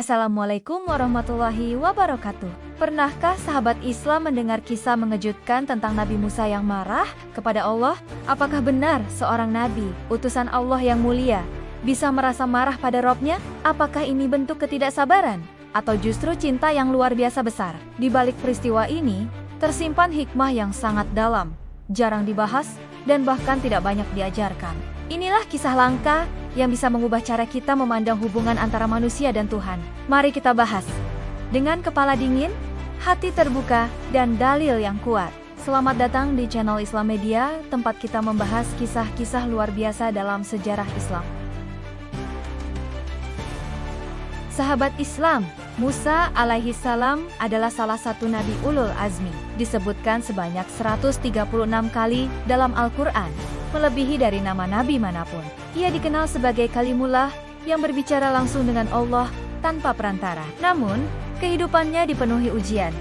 Assalamualaikum warahmatullahi wabarakatuh. Pernahkah sahabat Islam mendengar kisah mengejutkan tentang Nabi Musa yang marah kepada Allah? Apakah benar seorang nabi, utusan Allah yang mulia, bisa merasa marah pada Robnya? Apakah ini bentuk ketidaksabaran? Atau justru cinta yang luar biasa besar? Di balik peristiwa ini, tersimpan hikmah yang sangat dalam, jarang dibahas, dan bahkan tidak banyak diajarkan. Inilah kisah langka yang bisa mengubah cara kita memandang hubungan antara manusia dan Tuhan. Mari kita bahas. Dengan kepala dingin, hati terbuka, dan dalil yang kuat. Selamat datang di channel Islam Media, tempat kita membahas kisah-kisah luar biasa dalam sejarah Islam. Sahabat Islam, Musa alaihi salam adalah salah satu Nabi Ulul Azmi. Disebutkan sebanyak 136 kali dalam Al-Quran, melebihi dari nama Nabi manapun. Ia dikenal sebagai Kalimullah yang berbicara langsung dengan Allah tanpa perantara. Namun, kehidupannya dipenuhi ujian.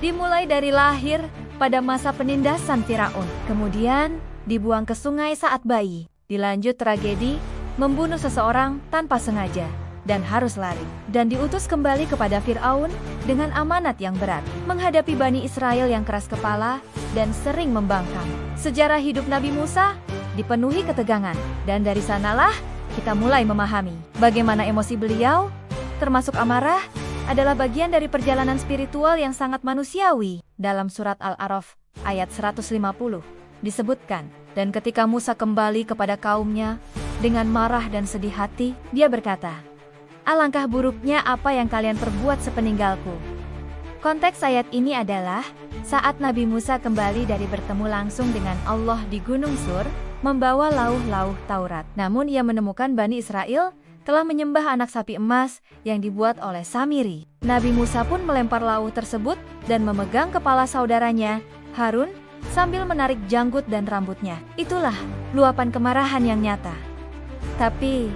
Dimulai dari lahir pada masa penindasan Firaun, kemudian dibuang ke sungai saat bayi, dilanjut tragedi membunuh seseorang tanpa sengaja dan harus lari, dan diutus kembali kepada Firaun dengan amanat yang berat, menghadapi Bani Israel yang keras kepala dan sering membangkang. Sejarah hidup Nabi Musa dipenuhi ketegangan, dan dari sanalah kita mulai memahami bagaimana emosi beliau, termasuk amarah, adalah bagian dari perjalanan spiritual yang sangat manusiawi. Dalam surat Al-A'raf ayat 150 disebutkan, dan ketika Musa kembali kepada kaumnya dengan marah dan sedih hati, dia berkata, "Alangkah buruknya apa yang kalian perbuat sepeninggalku." Konteks ayat ini adalah saat Nabi Musa kembali dari bertemu langsung dengan Allah di Gunung Sur, membawa lauh-lauh Taurat. Namun ia menemukan Bani Israel telah menyembah anak sapi emas yang dibuat oleh Samiri. Nabi Musa pun melempar lauh tersebut dan memegang kepala saudaranya, Harun, sambil menarik janggut dan rambutnya. Itulah luapan kemarahan yang nyata. Tapi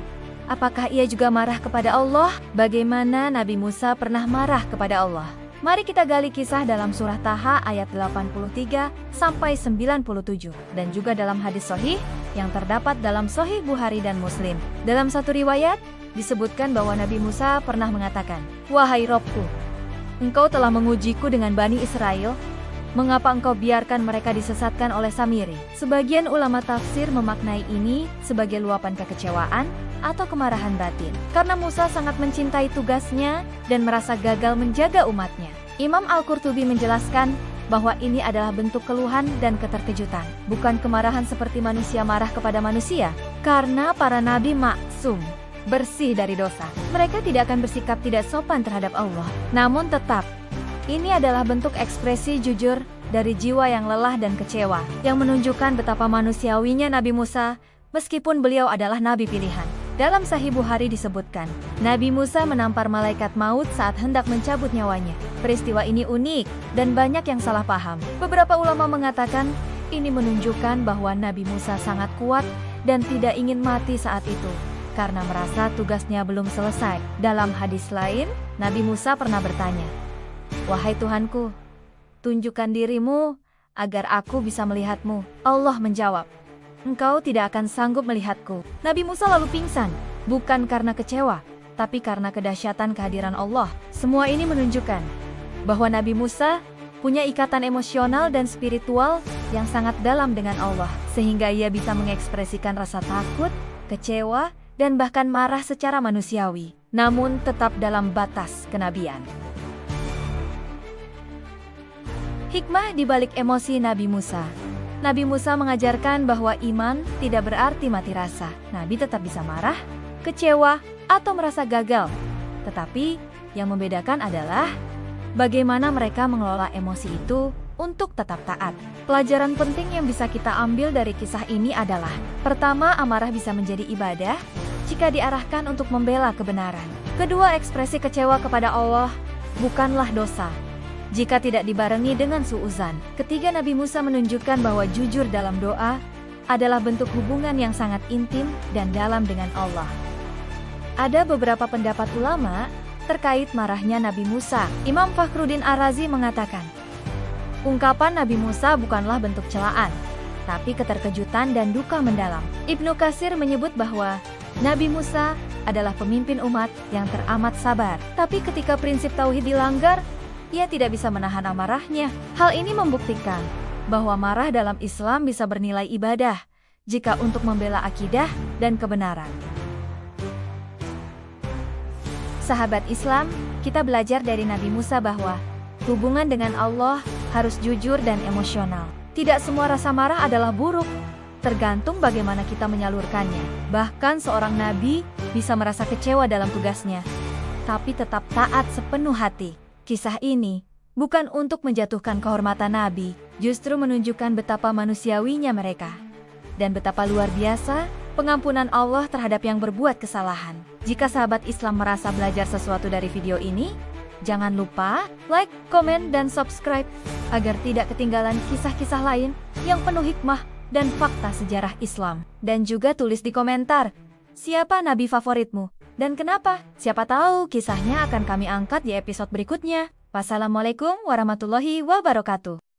apakah ia juga marah kepada Allah? Bagaimana Nabi Musa pernah marah kepada Allah? Mari kita gali kisah dalam surah Taha ayat 83 sampai 97 dan juga dalam hadis sahih yang terdapat dalam Sahih Bukhari dan Muslim. Dalam satu riwayat disebutkan bahwa Nabi Musa pernah mengatakan, "Wahai Robku, engkau telah mengujiku dengan Bani Israel. Mengapa engkau biarkan mereka disesatkan oleh Samiri?" Sebagian ulama tafsir memaknai ini sebagai luapan kekecewaan atau kemarahan batin, karena Musa sangat mencintai tugasnya dan merasa gagal menjaga umatnya. Imam Al-Qurtubi menjelaskan bahwa ini adalah bentuk keluhan dan keterkejutan, bukan kemarahan seperti manusia marah kepada manusia, karena para nabi maksum, bersih dari dosa. Mereka tidak akan bersikap tidak sopan terhadap Allah. Namun tetap, ini adalah bentuk ekspresi jujur dari jiwa yang lelah dan kecewa, yang menunjukkan betapa manusiawinya Nabi Musa, meskipun beliau adalah nabi pilihan. Dalam Sahih Bukhari disebutkan, Nabi Musa menampar malaikat maut saat hendak mencabut nyawanya. Peristiwa ini unik dan banyak yang salah paham. Beberapa ulama mengatakan ini menunjukkan bahwa Nabi Musa sangat kuat dan tidak ingin mati saat itu, karena merasa tugasnya belum selesai. Dalam hadis lain, Nabi Musa pernah bertanya, "Wahai Tuhanku, tunjukkan dirimu agar aku bisa melihatmu." Allah menjawab, "Engkau tidak akan sanggup melihatku." Nabi Musa lalu pingsan, bukan karena kecewa, tapi karena kedahsyatan kehadiran Allah. Semua ini menunjukkan bahwa Nabi Musa punya ikatan emosional dan spiritual yang sangat dalam dengan Allah, sehingga ia bisa mengekspresikan rasa takut, kecewa, dan bahkan marah secara manusiawi, namun tetap dalam batas kenabian. Hikmah di balik emosi Nabi Musa. Nabi Musa mengajarkan bahwa iman tidak berarti mati rasa. Nabi tetap bisa marah, kecewa, atau merasa gagal. Tetapi yang membedakan adalah bagaimana mereka mengelola emosi itu untuk tetap taat. Pelajaran penting yang bisa kita ambil dari kisah ini adalah, pertama, amarah bisa menjadi ibadah jika diarahkan untuk membela kebenaran. Kedua, ekspresi kecewa kepada Allah bukanlah dosa jika tidak dibarengi dengan suuzan. Ketiga, Nabi Musa menunjukkan bahwa jujur dalam doa adalah bentuk hubungan yang sangat intim dan dalam dengan Allah. Ada beberapa pendapat ulama terkait marahnya Nabi Musa. Imam Fakhruddin Ar-Razi mengatakan, ungkapan Nabi Musa bukanlah bentuk celaan, tapi keterkejutan dan duka mendalam. Ibnu Katsir menyebut bahwa Nabi Musa adalah pemimpin umat yang teramat sabar. Tapi ketika prinsip tauhid dilanggar, ia tidak bisa menahan amarahnya. Hal ini membuktikan bahwa marah dalam Islam bisa bernilai ibadah jika untuk membela akidah dan kebenaran. Sahabat Islam, kita belajar dari Nabi Musa bahwa hubungan dengan Allah harus jujur dan emosional. Tidak semua rasa marah adalah buruk, tergantung bagaimana kita menyalurkannya. Bahkan seorang nabi bisa merasa kecewa dalam tugasnya, tapi tetap taat sepenuh hati. Kisah ini bukan untuk menjatuhkan kehormatan nabi, justru menunjukkan betapa manusiawinya mereka dan betapa luar biasa pengampunan Allah terhadap yang berbuat kesalahan. Jika sahabat Islam merasa belajar sesuatu dari video ini, jangan lupa like, komen, dan subscribe agar tidak ketinggalan kisah-kisah lain yang penuh hikmah dan fakta sejarah Islam. Dan juga tulis di komentar, siapa nabi favoritmu dan kenapa? Siapa tahu kisahnya akan kami angkat di episode berikutnya. Wassalamualaikum warahmatullahi wabarakatuh.